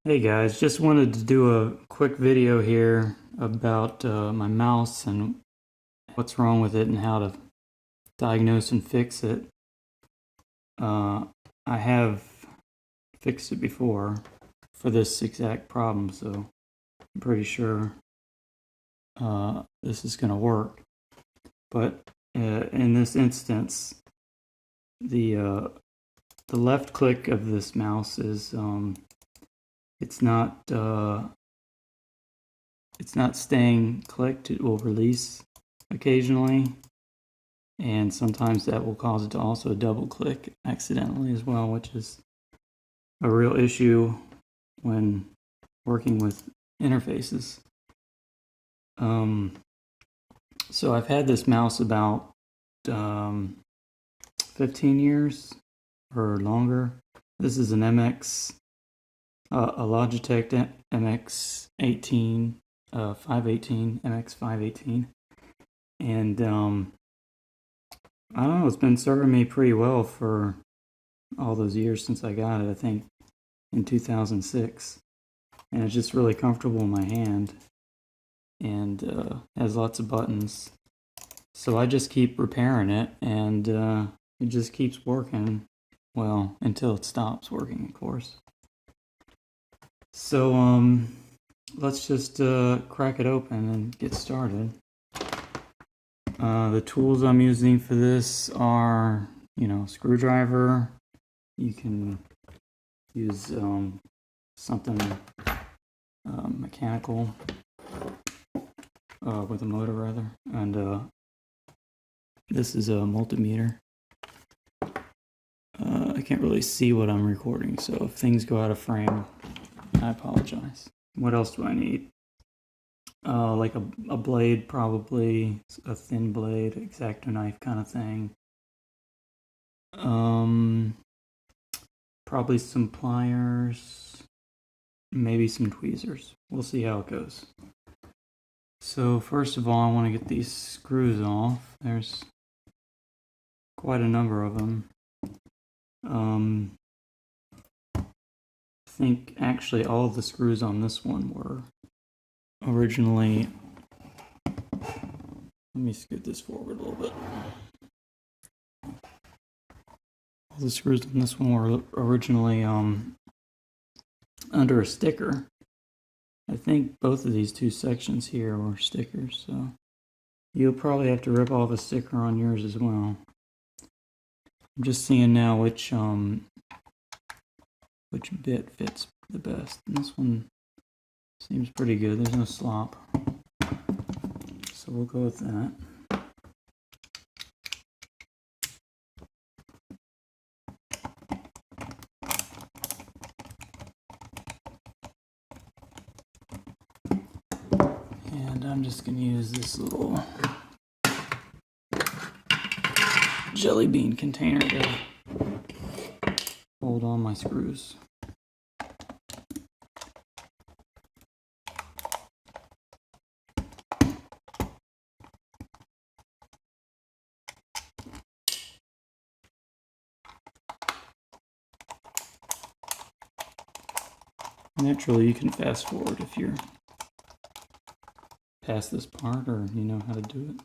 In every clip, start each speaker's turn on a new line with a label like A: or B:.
A: Hey guys, just wanted to do a quick video here about my mouse and what's wrong with it and how to diagnose and fix it. I have fixed it before for this exact problem, so I'm pretty sure this is going to work. But in this instance, the left click of this mouse is it's not staying clicked. It will release occasionally, and sometimes that will cause it to also double click accidentally as well, which is a real issue when working with interfaces. So I've had this mouse about 15 years or longer. This is an MX a Logitech MX18 518 MX 518, and I don't know, it's been serving me pretty well for all those years since I got it. I think in 2006, and it's just really comfortable in my hand, and has lots of buttons. So I just keep repairing it, and it just keeps working, well, until it stops working, of course. So let's just crack it open and get started. The tools I'm using for this are, screwdriver. You can use something mechanical with a motor rather, and this is a multimeter. I can't really see what I'm recording, so if things go out of frame, I apologize. What else do I need? Like a blade, probably a thin blade, X-Acto knife kind of thing. Probably some pliers, maybe some tweezers. We'll see how it goes. So first of all, I want to get these screws off. There's quite a number of them. I think actually all of the screws on this one were originally, let me scoot this forward a little bit. All the screws on this one were originally under a sticker. I think both of these two sections here were stickers, so you'll probably have to rip off a sticker on yours as well. I'm just seeing now which bit fits the best. And this one seems pretty good. There's no slop, so we'll go with that. And I'm just going to use this little jelly bean container to hold on my screws. Naturally, you can fast forward if you're past this part or you know how to do it.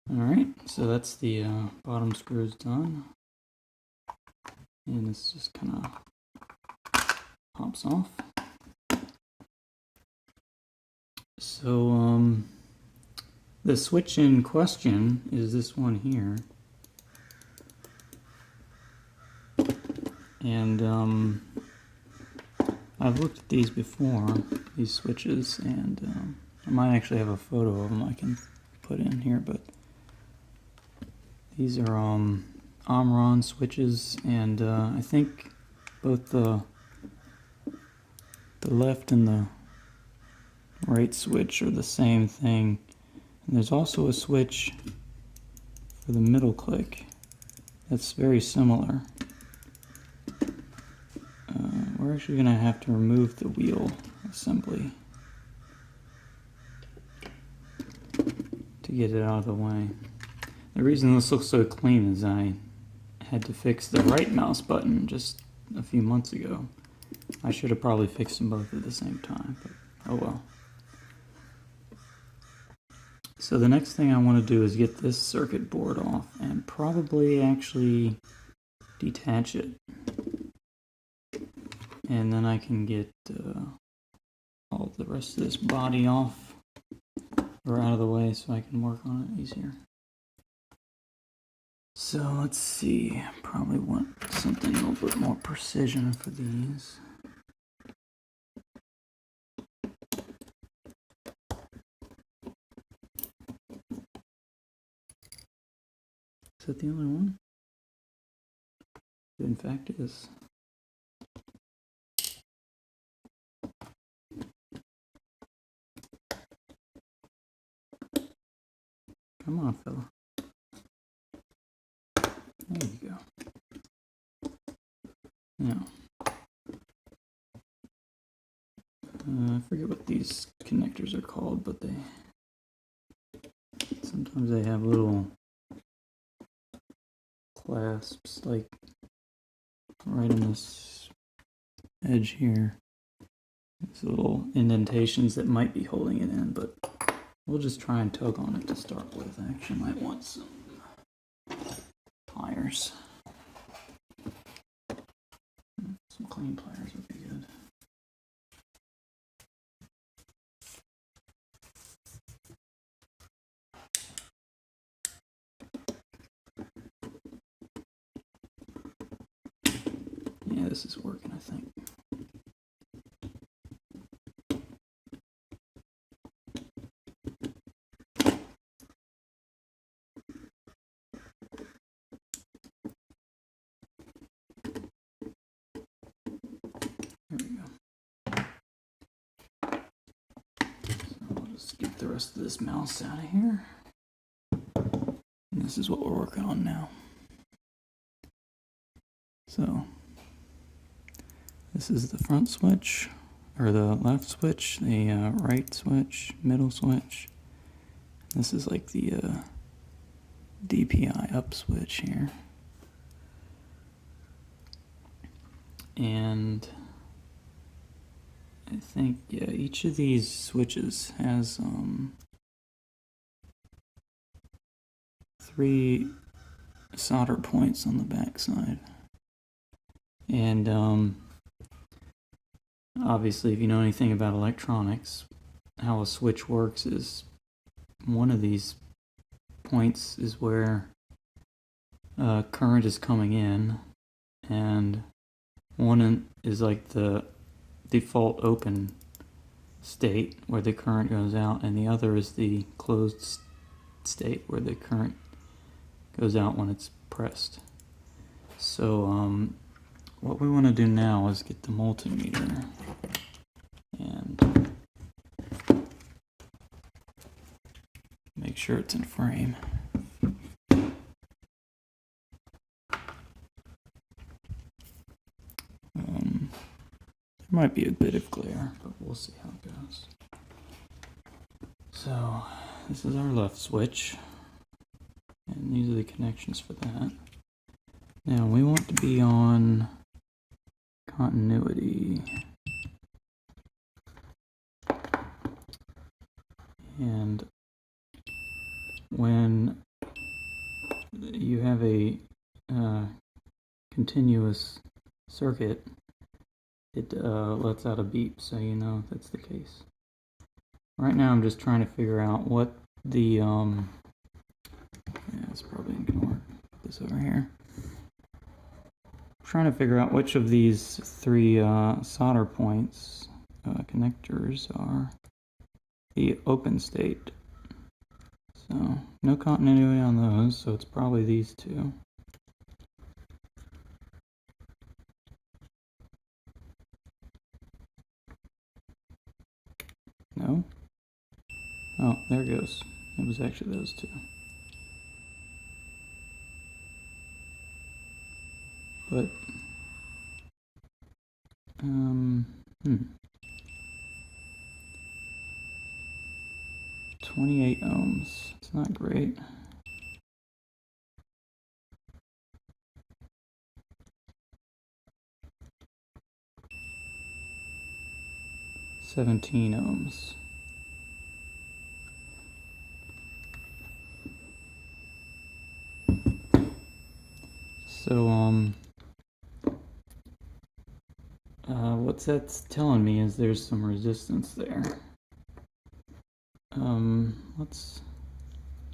A: Alright, so that's the bottom screws done. And this just kind of pops off. So the switch in question is this one here. And I've looked at these before, these switches, and I might actually have a photo of them I can put in here, but these are Omron switches, and I think both the left and the right switch are the same thing. And there's also a switch for the middle click that's very similar. We're actually going to have to remove the wheel assembly to get it out of the way. The reason this looks so clean is I had to fix the right mouse button just a few months ago. I should have probably fixed them both at the same time, but oh well. So the next thing I want to do is get this circuit board off and probably actually detach it. And then I can get all the rest of this body off or out of the way so I can work on it easier. So let's see, probably want something a little bit more precision for these. Is that the only one? It in fact is. Come on, fella. There you go. Now, I forget what these connectors are called, but sometimes they have little clasps, like right in this edge here. There's little indentations that might be holding it in, but we'll just try and tug on it to start with. I actually might want some pliers. Some clean pliers would be good. Yeah, this is working, I think. There we go. So I'll just get the rest of this mouse out of here. And this is what we're working on now. So this is the front switch, or the left switch, the right switch, middle switch. This is like the DPI up switch here. And I think, yeah, each of these switches has 3 solder points on the back side. And obviously, if you know anything about electronics, how a switch works is one of these points is where current is coming in, and one is like the default open state where the current goes out, and the other is the closed state where the current goes out when it's pressed. So what we want to do now is get the multimeter and make sure it's in frame. There might be a bit of glare, but we'll see how it goes. So this is our left switch, and these are the connections for that. Now we want to be on continuity, and when you have a continuous circuit, it lets out a beep, so you know that's the case. Right now I'm just trying to figure out what the yeah, it's probably not gonna work. Put this over here. Trying to figure out which of these 3 solder points connectors are the open state. So no continuity on those, so it's probably these 2. No? Oh, there it goes. It was actually those 2. But 28 ohms. It's not great. 17 ohms. So, what that's telling me is there's some resistance there. Let's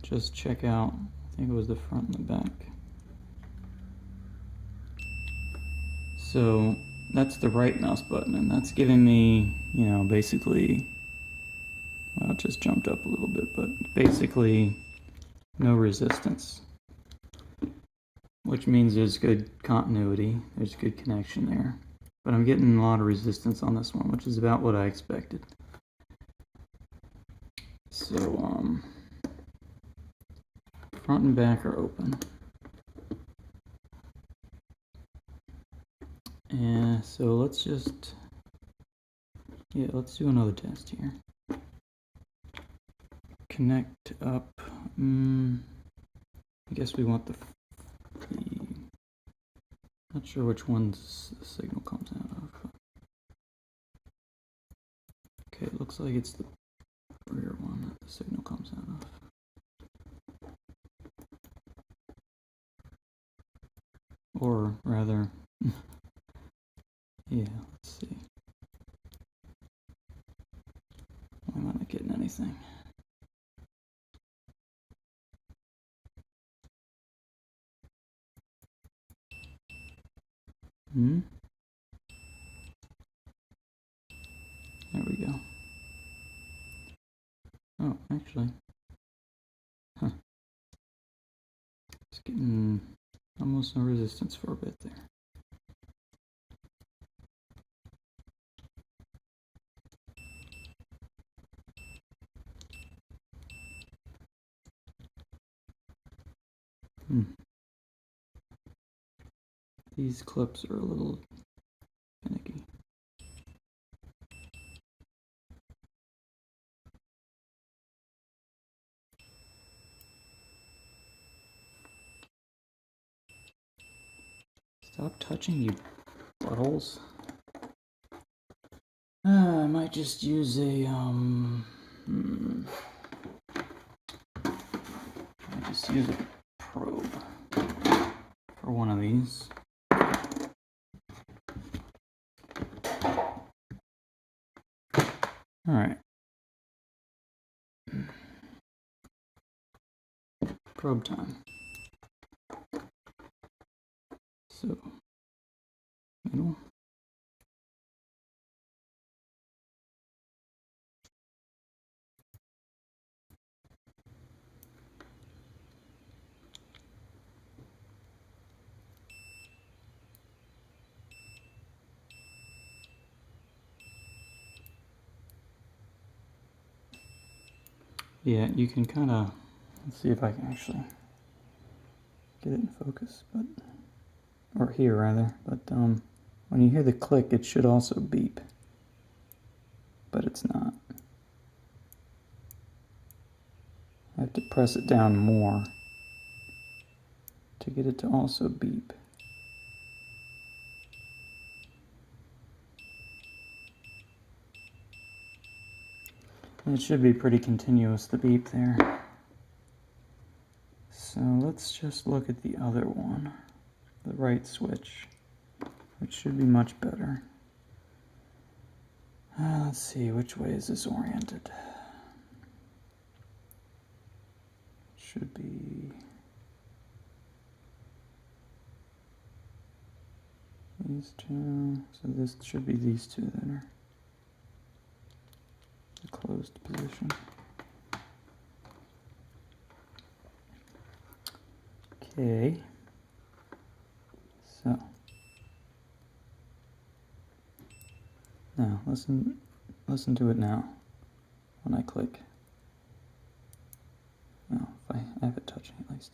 A: just check out, I think it was the front and the back. So that's the right mouse button, and that's giving me, you know, basically, well, it just jumped up a little bit, but basically no resistance, which means there's good continuity, there's good connection there. But I'm getting a lot of resistance on this one, which is about what I expected. So, front and back are open. And so let's just, let's do another test here. Connect up, I guess we want the, not sure which one's the signal comes out of. Okay, it looks like it's the rear one that the signal comes out of. Or rather, yeah, let's see. Why am I not getting anything? There we go. Oh, actually, it's getting almost no resistance for a bit there. These clips are a little finicky. Stop touching, you buttholes. I might just use a, I just use a probe for one of these. All right. Probe time. So, middle. Yeah, you can kind of, let's see if I can actually get it in focus, but, or here rather, but when you hear the click, it should also beep, but it's not. I have to press it down more to get it to also beep. And it should be pretty continuous, the beep there. So let's just look at the other one, the right switch, which should be much better. Let's see, which way is this oriented? Should be these two, so this should be these two that are the closed position. Okay, so now listen to it now when I click. Well, if I have it touching at least.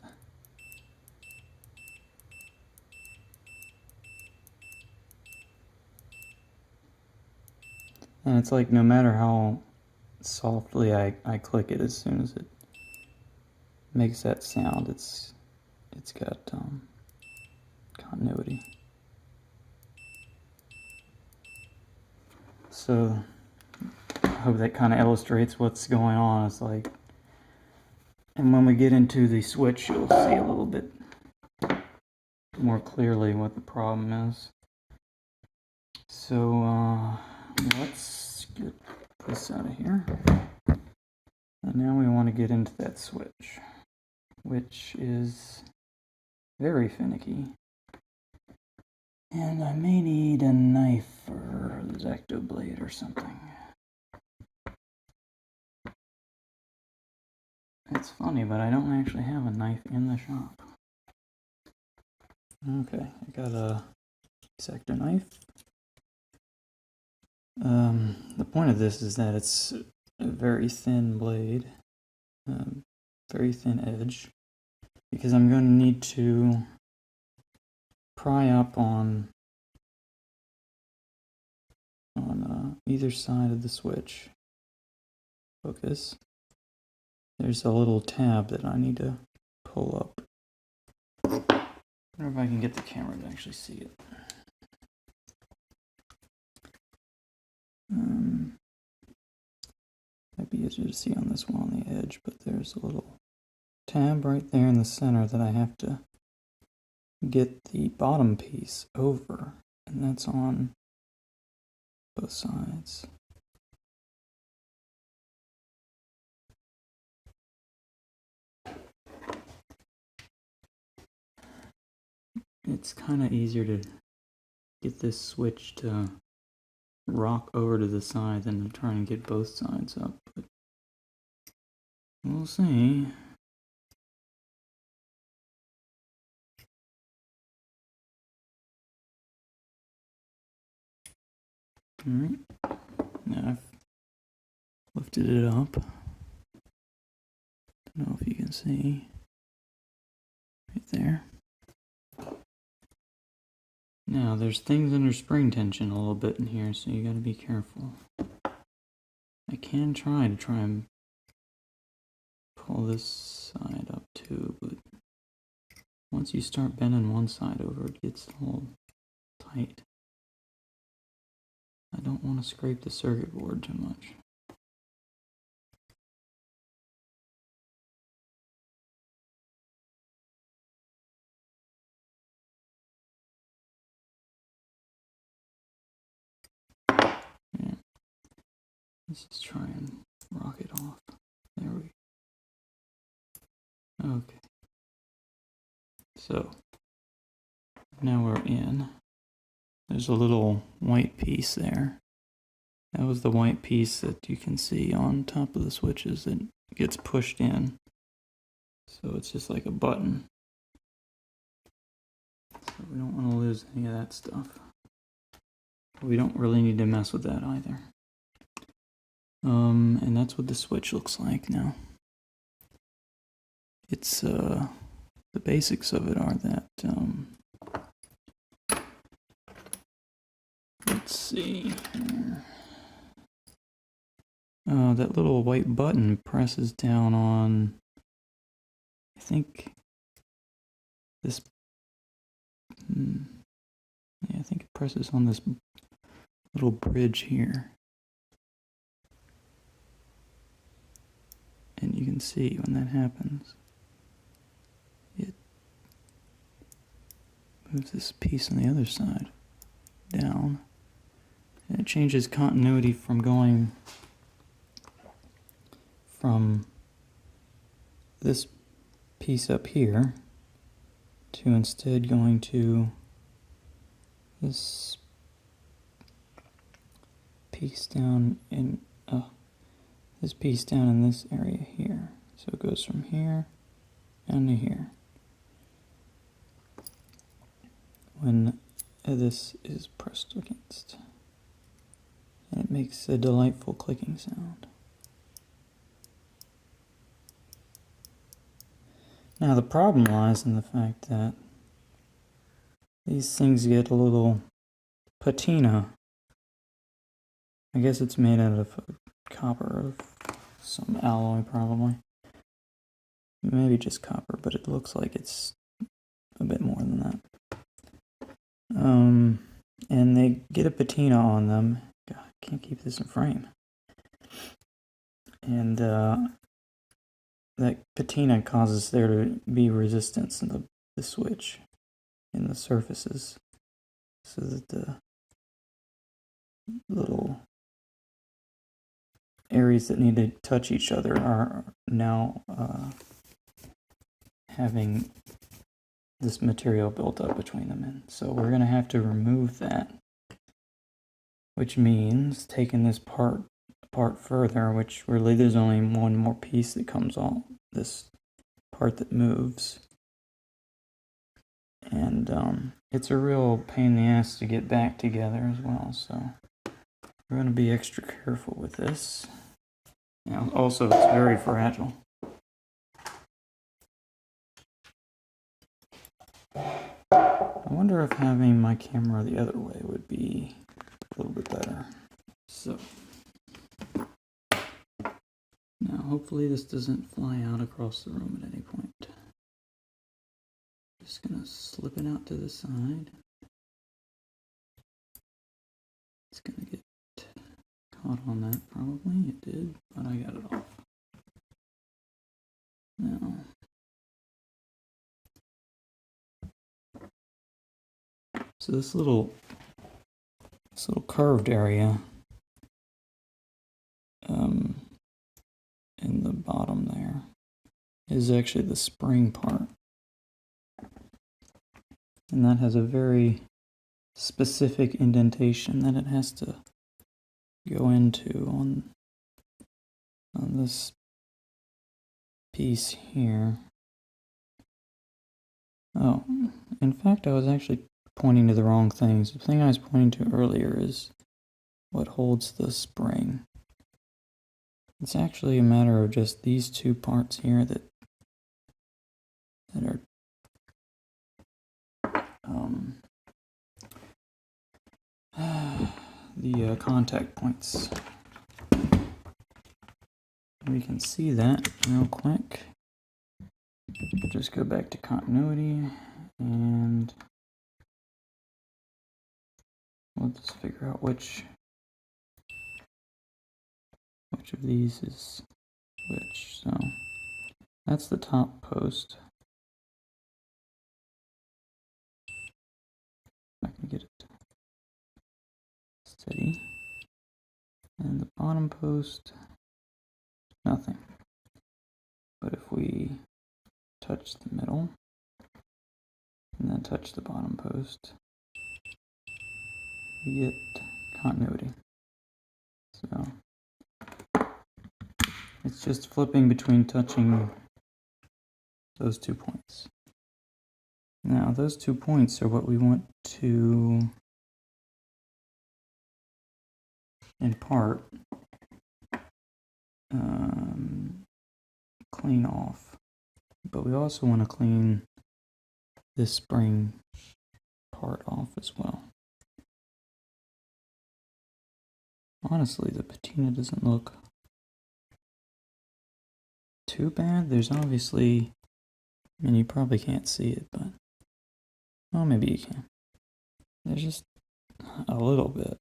A: And it's like no matter how softly I click it, as soon as it makes that sound, it's got continuity. So hope that kind of illustrates what's going on. It's like, and when we get into the switch, you'll see a little bit more clearly what the problem is. So let's get this out of here. And now we want to get into that switch, which is very finicky. And I may need a knife or a X-Acto blade or something. It's funny, but I don't actually have a knife in the shop. Okay, I got a X-Acto knife. The point of this is that it's a very thin blade, very thin edge, because I'm going to need to pry up on either side of the switch. Focus. There's a little tab that I need to pull up. I wonder if I can get the camera to actually see it. Might be easier to see on this one on the edge, but there's a little tab right there in the center that I have to get the bottom piece over, and that's on both sides. It's kind of easier to get this switch to rock over to the side than to try and get both sides up, but we'll see. Alright, now I've lifted it up. Don't know if you can see right there. Now there's things under spring tension a little bit in here, so you gotta be careful. I can try and pull this side up too, but once you start bending one side over, it gets a little tight. I don't want to scrape the circuit board too much. Yeah. Let's just try and rock it off. There we go. Okay. So, now we're in. There's a little white piece there. That was the white piece that you can see on top of the switches that gets pushed in. So it's just like a button. So we don't want to lose any of that stuff. We don't really need to mess with that either. And that's what the switch looks like now. It's, the basics of it are that, let's see here. That little white button presses down on, I think, this, yeah, I think it presses on this little bridge here. And you can see when that happens, it moves this piece on the other side down. And it changes continuity from going from this piece up here to instead going to this piece down in this piece down in this area here. So it goes from here down to here. When this is pressed against, and it makes a delightful clicking sound. Now the problem lies in the fact that these things get a little patina. I guess it's made out of copper or some alloy probably. Maybe just copper, but it looks like it's a bit more than that. And they get a patina on them. God, I can't keep this in frame. And that patina causes there to be resistance in the switch in the surfaces, so that the little areas that need to touch each other are now having this material built up between them. And so we're going to have to remove that, which means taking this part apart further, which really there's only one more piece that comes off, this part that moves. And it's a real pain in the ass to get back together as well, so we're going to be extra careful with this. Now, also, it's very fragile. I wonder if having my camera the other way would be a little bit better. So, now hopefully this doesn't fly out across the room at any point. Just gonna slip it out to the side. It's gonna get caught on that probably. It did, but I got it off. Now, so this little curved area in the bottom there is actually the spring part. And that has a very specific indentation that it has to go into on this piece here. Oh, in fact, I was actually pointing to the wrong things. The thing I was pointing to earlier is what holds the spring. It's actually a matter of just these two parts here that are the contact points. We can see that real quick. Just go back to continuity and we'll just figure out which of these is which. So that's the top post. I can get it steady. And the bottom post, nothing. But if we touch the middle and then touch the bottom post, we get continuity. So it's just flipping between touching those 2 points. Now those 2 points are what we want to, in part, clean off. But we also want to clean this spring part off as well. Honestly, the patina doesn't look too bad. There's obviously, I mean, you probably can't see it, but, well, maybe you can. There's just a little bit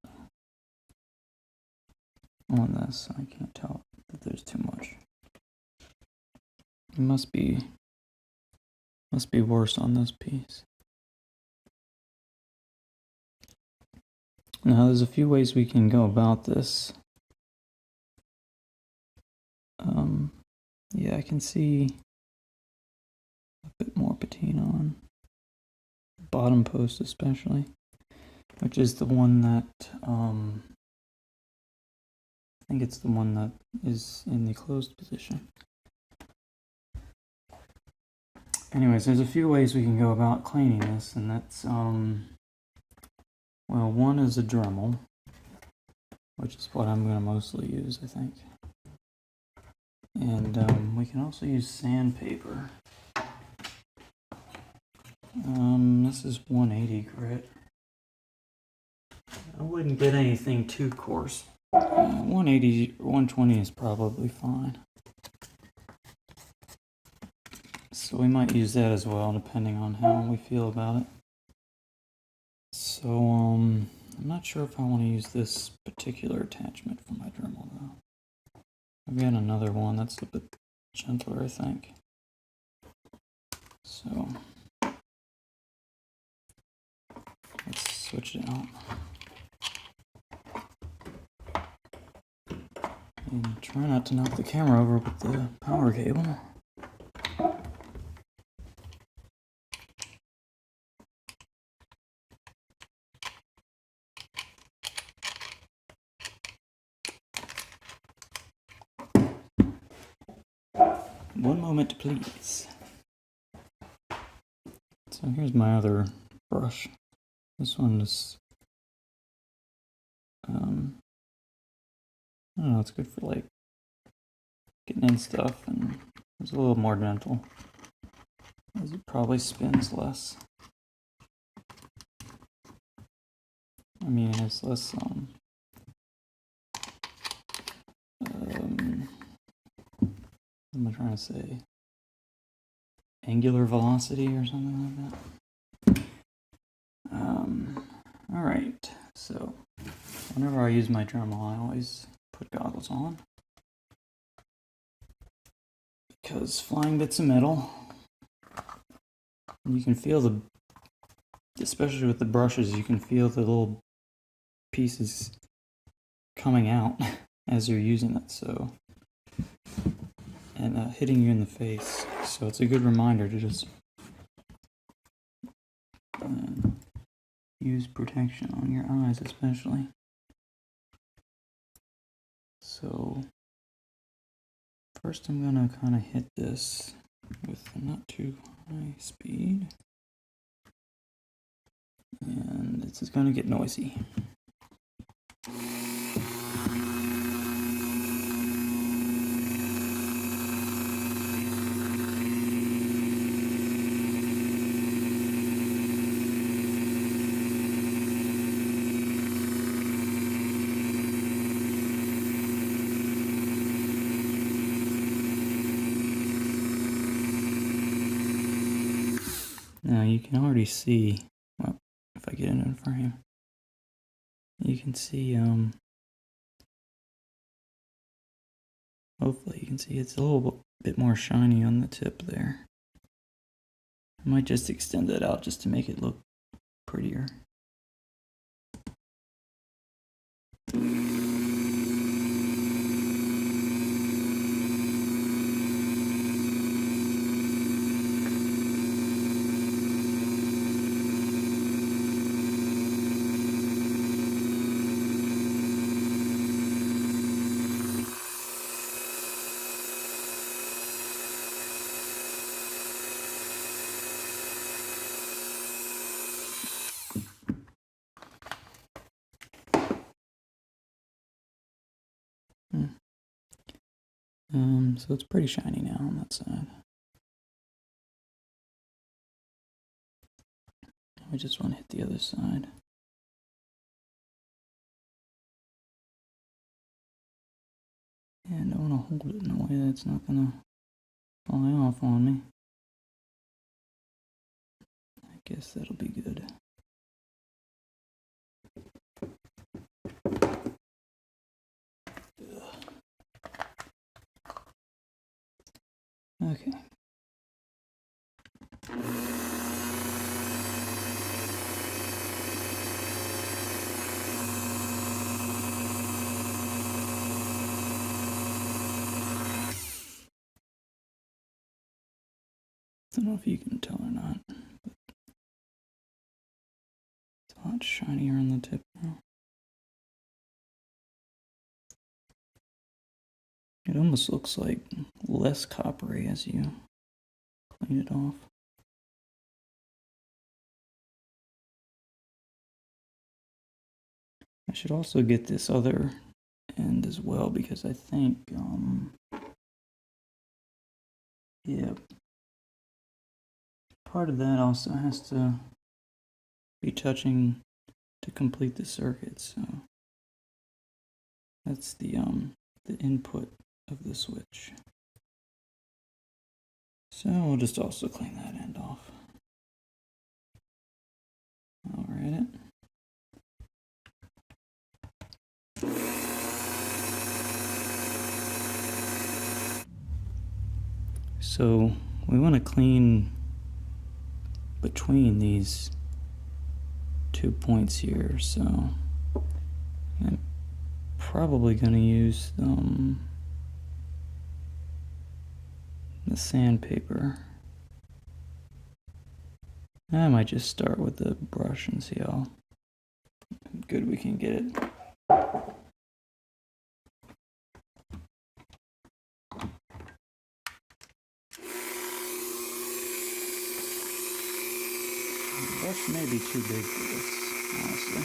A: on this. I can't tell that there's too much. It must be worse on this piece. Now, there's a few ways we can go about this. Yeah, I can see a bit more patina on the bottom post especially, which is the one that, I think it's the one that is in the closed position. Anyways, there's a few ways we can go about cleaning this, and that's, well, one is a Dremel, which is what I'm going to mostly use, I think. And we can also use sandpaper. This is 180 grit. I wouldn't get anything too coarse. 180 or 120 is probably fine. So we might use that as well, depending on how we feel about it. So, I'm not sure if I want to use this particular attachment for my Dremel, though. I've got another one that's a bit gentler, I think. So let's switch it out. And try not to knock the camera over with the power cable. One moment, please. So here's my other brush. This one is, I don't know, it's good for like getting in stuff, and it's a little more gentle, as it probably spins less. I mean, it has less, what am I trying to say? Angular velocity or something like that. Alright, so whenever I use my Dremel, I always put goggles on, because flying bits of metal, you can feel the, especially with the brushes, you can feel the little pieces coming out as you're using it, so, and hitting you in the face. So it's a good reminder to just use protection on your eyes, especially. So first I'm gonna kind of hit this with not too high speed, and this is gonna get noisy. Now you can already see, well, if I get it in frame, you can see, hopefully you can see it's a little bit more shiny on the tip there. I might just extend that out just to make it look prettier. So it's pretty shiny now on that side. I just want to hit the other side. And I want to hold it in a way that's not going to fly off on me. I guess that'll be good. Okay. I don't know if you can tell or not, but it's a lot shinier on the tip now. It almost looks like less coppery as you clean it off. I should also get this other end as well, because I think, yeah, part of that also has to be touching to complete the circuit, so that's the input of the switch. So we'll just also clean that end off. All right. So we want to clean between these 2 points here, so I'm probably going to use the sandpaper. I might just start with the brush and see how good we can get it. The brush may be too big for this, honestly.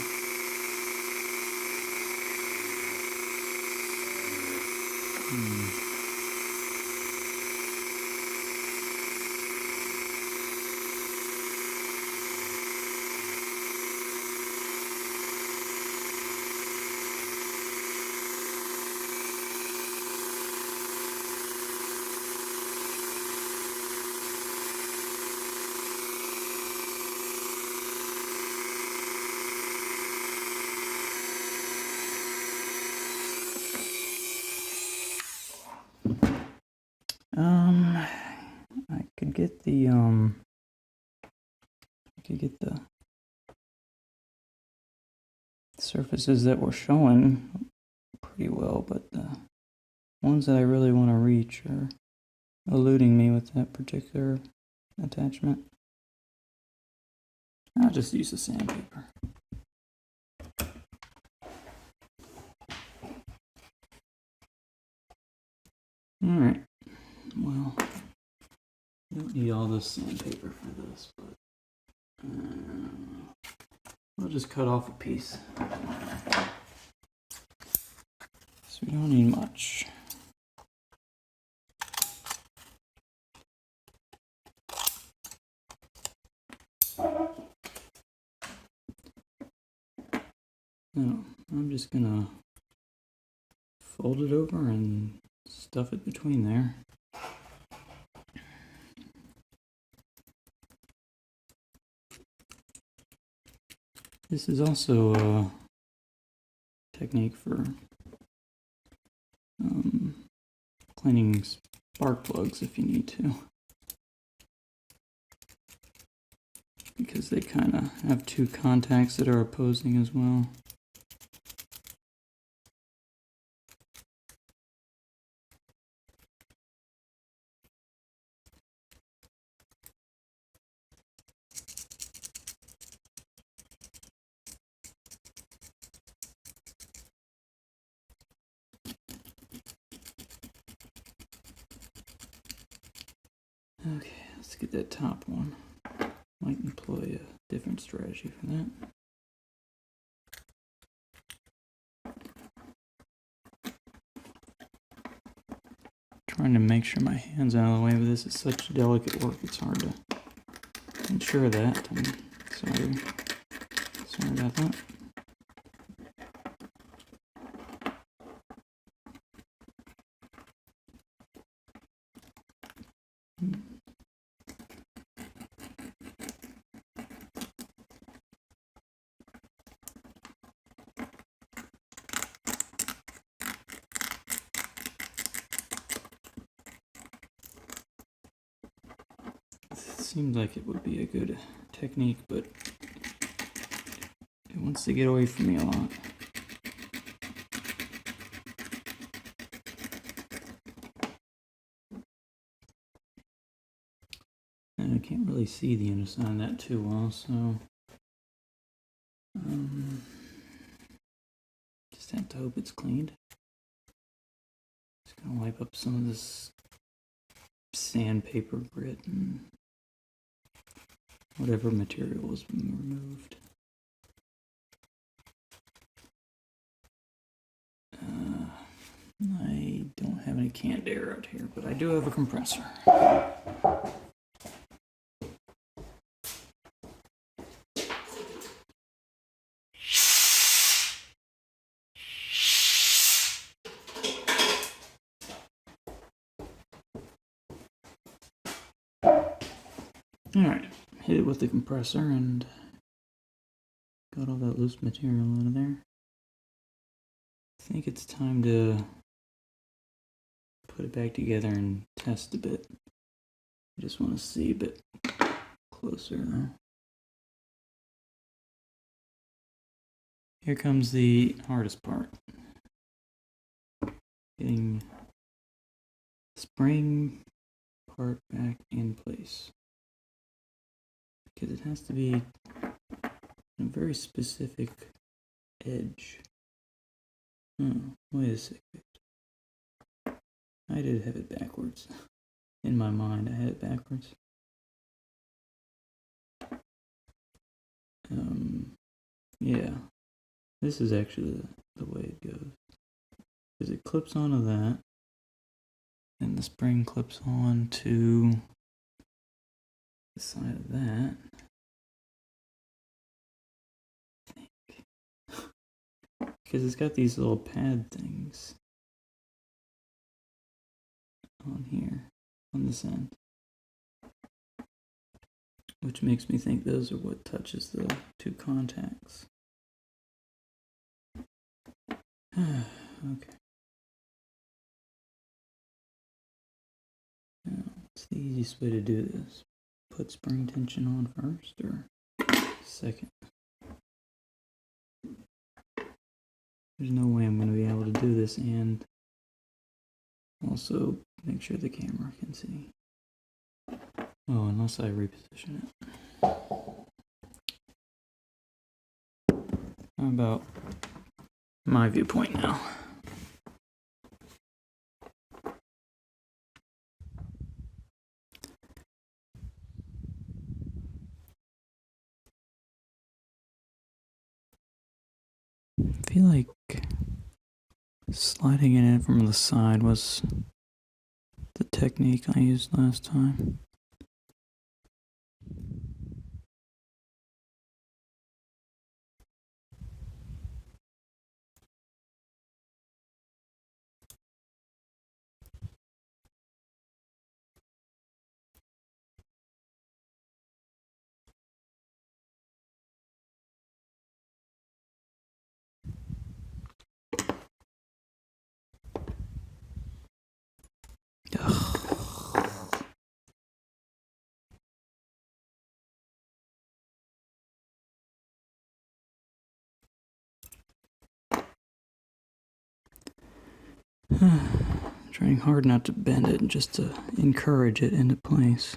A: I could get the surfaces that we're showing pretty well, but the ones that I really want to reach are eluding me with that particular attachment. I'll just use the sandpaper. Alright, well, you don't need all this sandpaper for this, but I'll just cut off a piece. So we don't need much. Now, I'm just gonna fold it over and stuff it between there. This is also a technique for cleaning spark plugs if you need to, because they kind of have two contacts that are opposing as well. Okay, let's get that top one. Might employ a different strategy for that. Trying to make sure my hand's out of the way, but this is such delicate work, it's hard to ensure that. I'm sorry about that. Seems like it would be a good technique, but it wants to get away from me a lot. And I can't really see the underside of that too well, so just have to hope it's cleaned. Just gonna wipe up some of this sandpaper grit and whatever material was removed. I don't have any canned air out here, but I do have a compressor. Alright, hit it with the compressor and got all that loose material out of there. I think it's time to put it back together and test a bit. just want to see a bit closer now. Here comes the hardest part. Getting the spring part back in place. Because it has to be a very specific edge. Oh, wait a second. I did have it backwards. In my mind, I had it backwards. Yeah. This is actually the way it goes. Because it clips onto that. And the spring clips on to the side of that. I think. Because it's got these little pad things on here, on this end. Which makes me think those are what touches the two contacts. Okay. Now, what's the easiest way to do this? Put spring tension on first or second? There's no way I'm going to be able to do this and also make sure the camera can see. Oh, unless I reposition it. How about my viewpoint now? I feel like sliding it in from the side was the technique I used last time. Trying hard not to bend it, just to encourage it into place.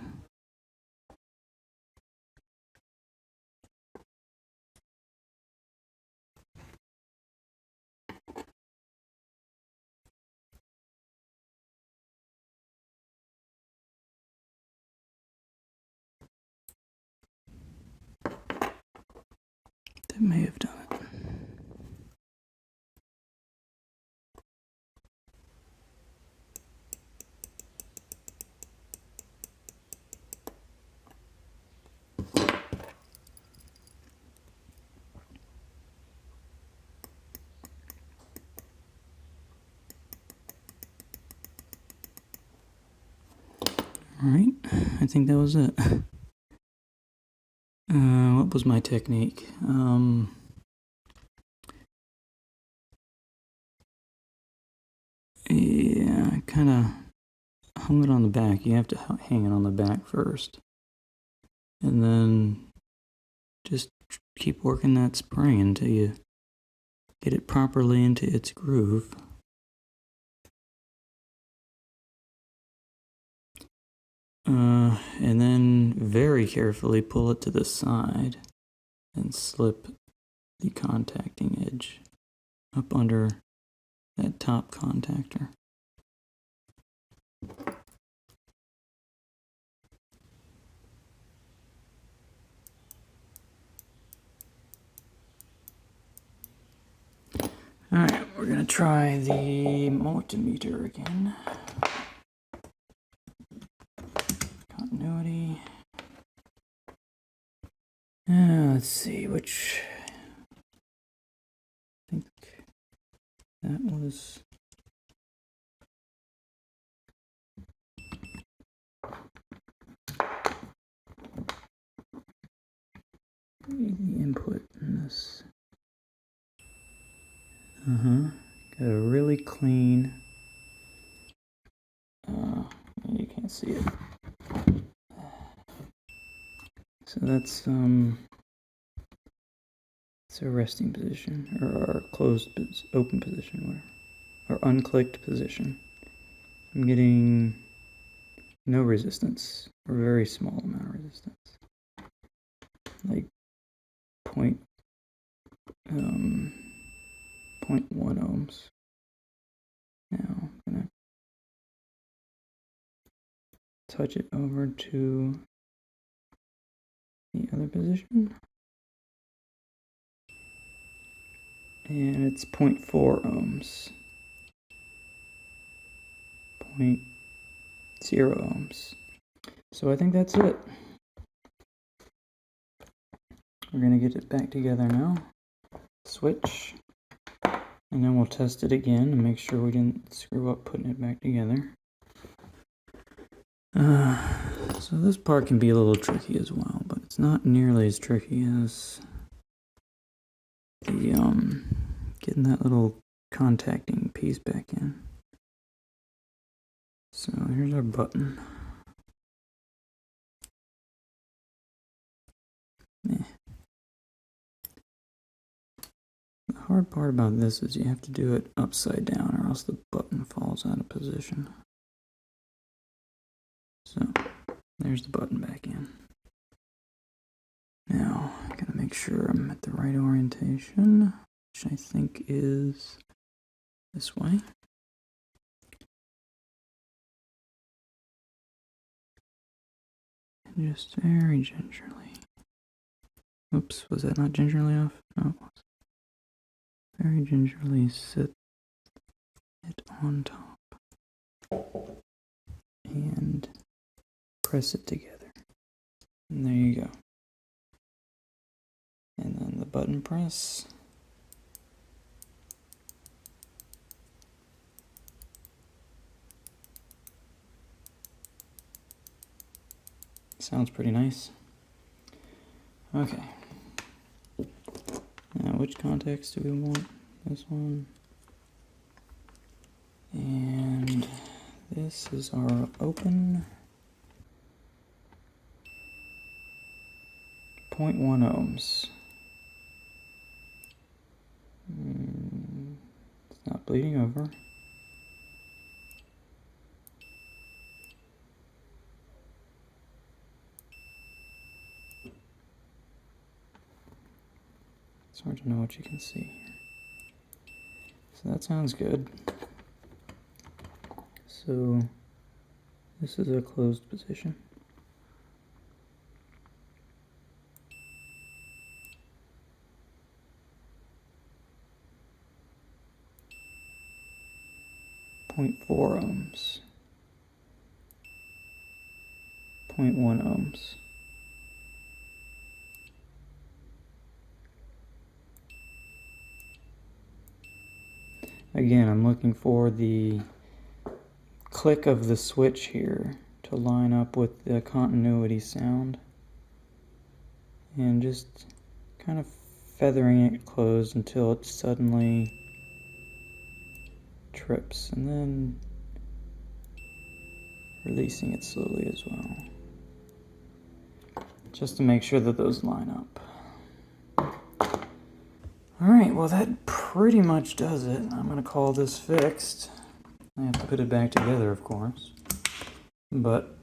A: That may have done it. Alright, I think that was it. What was my technique? Yeah, I kind of hung it on the back. You have to hang it on the back first. And then just keep working that spring until you get it properly into its groove. And then very carefully pull it to the side and slip the contacting edge up under that top contactor. Alright, we're going to try the multimeter again. Continuity. Let's see which. I think that was. The input in this. Got a really clean. You can't see it. So that's it's a resting position, or closed, open position, or unclicked position. I'm getting no resistance, or very small amount of resistance, like 0.1 ohms. Now I'm gonna touch it over to the other position, and it's 0.4 ohms, 0.0 ohms. So I think that's it. We're gonna get it back together now. Switch, and then we'll test it again and make sure we didn't screw up putting it back together. So this part can be a little tricky as well, but it's not nearly as tricky as the getting that little contacting piece back in. So here's our button. The hard part about this is you have to do it upside down or else the button falls out of position. So there's the button back in. Now I gotta make sure I'm at the right orientation, which I think is this way. And just very gingerly. Oops, was that not gingerly off? No, it was. Very gingerly sit it on top and press it together. And there you go. And then the button press. Sounds pretty nice. Okay. Now, which contacts do we want? This one. And this is our open. 0.1 ohms. It's not bleeding over. It's hard to know what you can see here. So that sounds good. So this is a closed position. .4 ohms. 0.1 ohms. Again, I'm looking for the click of the switch here to line up with the continuity sound. And just kind of feathering it closed until it suddenly trips, and then releasing it slowly as well, just to make sure that those line up. Alright, well that pretty much does it. I'm going to call this fixed. I have to put it back together, of course, but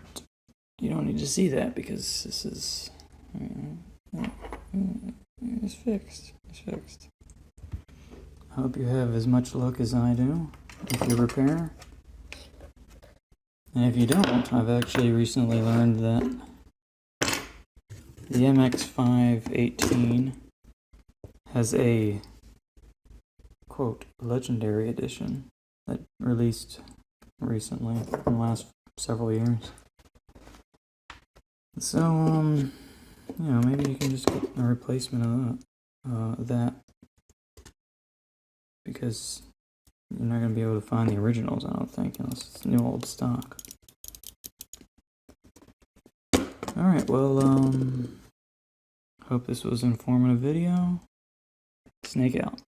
A: you don't need to see that because this is it's fixed. It's fixed. I hope you have as much luck as I do with your repair. And if you don't, I've actually recently learned that the MX518 has a, quote, legendary edition that released recently in the last several years. So, you know, maybe you can just get a replacement of that, because you're not going to be able to find the originals, I don't think, unless it's new old stock. Alright, well, hope this was an informative video. Snake out.